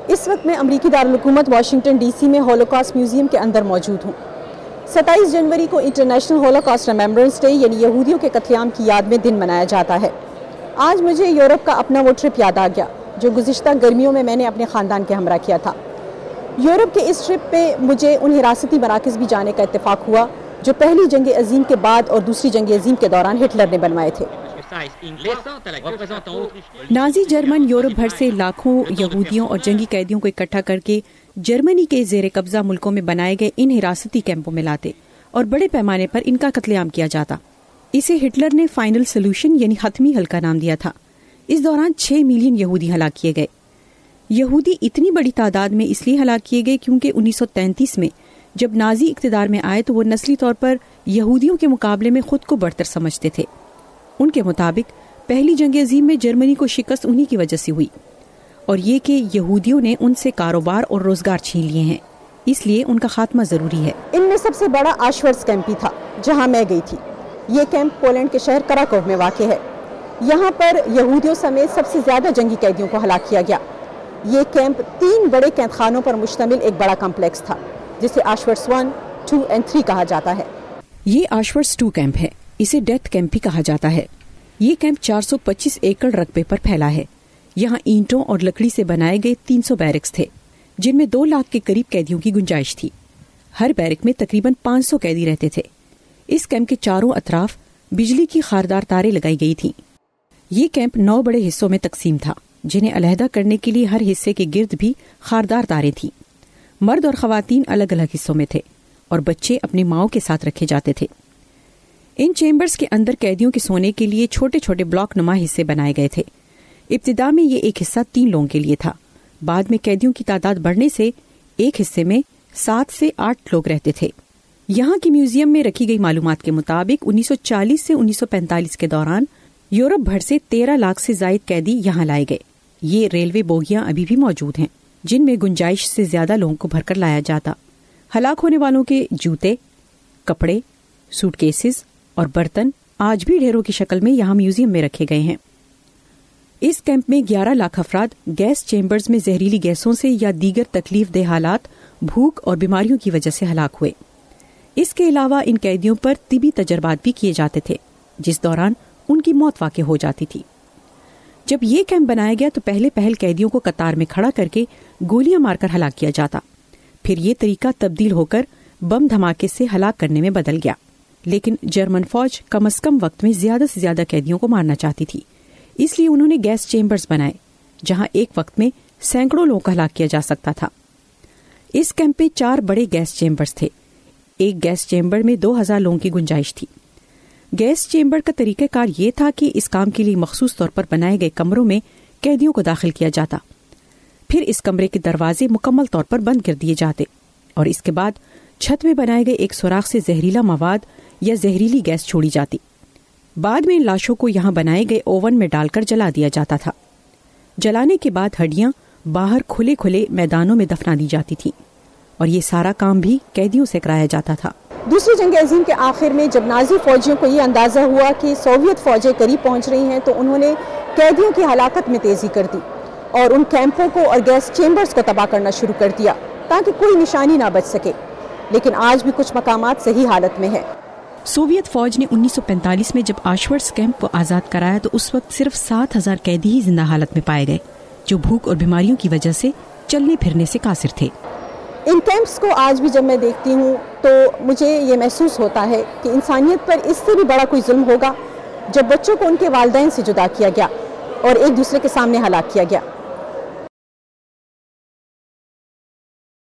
اس وقت میں امریکی دارالحکومت واشنگٹن ڈی سی میں ہولوکاسٹ میوزیم کے اندر موجود ہوں۔ 27 جنوری کو انٹرنیشنل ہولوکاسٹ ریممبرنس ڈے یعنی یہودیوں کے قتل عام کی یاد میں دن منایا جاتا ہے۔ آج مجھے یورپ کا اپنا وہ ٹرپ یاد آ گیا جو گزشتہ گرمیوں میں نے اپنے خاندان کے ہمراہ کیا تھا۔ یورپ کے اس ٹرپ پہ مجھے ان حراستی مراکز بھی جانے کا اتفاق ہوا جو پہلی جنگ عظیم کے بعد اور دوسری جنگ عظیم کے دوران ہٹلر نے بنوائے تھے۔ نازی جرمن یورپ بھر سے لاکھوں یہودیوں اور جنگی قیدیوں کو اکٹھا کر کے جرمنی کے زیر قبضہ ملکوں میں بنائے گئے ان حراستی کیمپوں میں لاتے اور بڑے پیمانے پر ان کا قتل عام کیا جاتا۔ اسے ہٹلر نے فائنل سولوشن یعنی حتمی حل کا نام دیا تھا۔ اس دوران 6 ملین یہودی ہلاک کیے گئے۔ یہودی اتنی بڑی تعداد میں اس لیے ہلاک کیے گئے کیونکہ 1933 میں جب نازی اقتدار میں آئے تو وہ نسلی طور پر یہودیوں کے مقابلے میں خود کو بڑھتر سمجھتے تھے۔ ان کے مطابق پہلی جنگ عظیم میں جرمنی کو شکست انہی کی وجہ سے ہوئی اور یہ کہ یہودیوں نے ان سے کاروبار اور روزگار چھین لیے ہیں، اس لیے ان کا خاتمہ ضروری ہے۔ ان میں سب سے بڑا آشورٹس کیمپ ہی تھا جہاں میں گئی تھی۔ یہ کیمپ پولینڈ کے شہر کراکوو میں واقع ہے۔ یہاں پر یہودیوں سمیت سب سے زیادہ جنگی قیدیوں کو ہلاک کیا گیا۔ یہ کیمپ 3 بڑے قید خانوں پر مشتمل ایک بڑا کمپلیکس تھا جسے آشورٹس 1، 2 اور 3 کہا جاتا ہے۔ یہ آشورٹس 2 کیمپ ہے، اسے ڈیتھ کیمپ بھی کہا جاتا ہے۔ یہ کیمپ 425 ایکڑ رقبے پر پھیلا ہے۔ یہاں اینٹوں اور لکڑی سے بنائے گئے 300 بیرکس تھے جن میں 2 لاکھ کے قریب قیدیوں کی گنجائش تھی۔ ہر بیرک میں تقریباً 500 قیدی رہتے تھے۔ اس کیمپ کے چاروں اطراف بجلی کی خاردار تاریں لگائی گئی تھیں۔ یہ کیمپ 9 بڑے حصوں میں تقسیم تھا جنہیں علیحدہ کرنے کے لیے ہر حصے کے گرد بھی خاردار تاریں تھیں۔ مرد اور خواتین الگ الگ حصوں میں تھے اور بچے اپنی ماؤں کے ساتھ رکھے جاتے تھے۔ ان چیمبرز کے اندر قیدیوں کے سونے کے لیے چھوٹے چھوٹے بلاک نما حصے بنائے گئے تھے۔ ابتدا میں یہ ایک حصہ 3 لوگوں کے لیے تھا۔ بعد میں قیدیوں کی تعداد بڑھنے سے ایک حصے میں 7 سے 8 لوگ رہتے تھے۔ یہاں کی میوزیم میں رکھی گئی معلومات کے مطابق 1940 سے 1945 کے دوران یورپ بھر سے 13 لاکھ سے زائد قیدی یہاں لائے گئے۔ یہ ریلوے بوگیاں ابھی بھی موجود ہیں جن میں گنجائش سے زیادہ لوگوں کو بھر کر لایا جاتا۔ ہلاک ہونے والوں کے جوتے، کپڑے، سوٹ کیسز اور برتن آج بھی ڈھیروں کی شکل میں یہاں میوزیم میں رکھے گئے ہیں۔ اس کیمپ میں 11 لاکھ افراد گیس چیمبرز میں زہریلی گیسوں سے یا دیگر تکلیف دہ حالات، بھوک اور بیماریوں کی وجہ سے ہلاک ہوئے۔ اس کے علاوہ ان قیدیوں پر طبی تجربات بھی کیے جاتے تھے جس دوران ان کی موت واقع ہو جاتی تھی۔ جب یہ کیمپ بنایا گیا تو پہل قیدیوں کو قطار میں کھڑا کر کے گولیاں مار کر ہلاک کیا جاتا۔ پھر یہ طریقہ تبدیل ہو کر بم دھماکے سے ہلاک کرنے میں بدل گیا، لیکن جرمن فوج کم از کم وقت میں زیادہ سے زیادہ قیدیوں کو مارنا چاہتی تھی، اس لیے انہوں نے گیس چیمبرز بنائے جہاں ایک وقت میں سینکڑوں لوگوں کو ہلاک کیا جا سکتا تھا۔ اس کیمپ میں 4 بڑے گیس چیمبرز تھے۔ ایک گیس چیمبر میں 2000 لوگوں کی گنجائش تھی۔ گیس چیمبر کا طریقہ کار یہ تھا کہ اس کام کے لیے مخصوص طور پر بنائے گئے کمروں میں قیدیوں کو داخل کیا جاتا، پھر اس کمرے کے دروازے مکمل طور پر بند کر دیے جاتے اور اس کے بعد چھت میں بنائے گئے ایک سوراخ سے زہریلا مواد یا زہریلی گیس چھوڑی جاتی۔ بعد میں ان لاشوں کو یہاں بنائے گئے اوون میں ڈال کر جلا دیا جاتا تھا۔ جلانے کے بعد ہڈیاں باہر کھلے میدانوں میں دفنا دی جاتی تھی اور یہ سارا کام بھی قیدیوں سے کرایا جاتا تھا۔ دوسری جنگ عظیم کے آخر میں جب نازی فوجیوں کو یہ اندازہ ہوا کہ سوویت فوجیں قریب پہنچ رہی ہیں تو انہوں نے قیدیوں کی ہلاکت میں تیزی کر دی اور ان کیمپوں کو اور گیس چیمبرز کو تباہ کرنا شروع کر دیا تاکہ کوئی نشانی نہ بچ سکے، لیکن آج بھی کچھ مقامات صحیح حالت میں ہے۔ سوویت فوج نے 1945 میں جب آشورٹس کیمپ کو آزاد کرایا تو اس وقت صرف 7000 قیدی ہی زندہ حالت میں پائے گئے جو بھوک اور بیماریوں کی وجہ سے چلنے پھرنے سے قاصر تھے۔ ان کیمپس کو آج بھی جب میں دیکھتی ہوں تو مجھے یہ محسوس ہوتا ہے کہ انسانیت پر اس سے بھی بڑا کوئی ظلم ہوگا جب بچوں کو ان کے والدین سے جدا کیا گیا اور ایک دوسرے کے سامنے ہلاک کیا گیا۔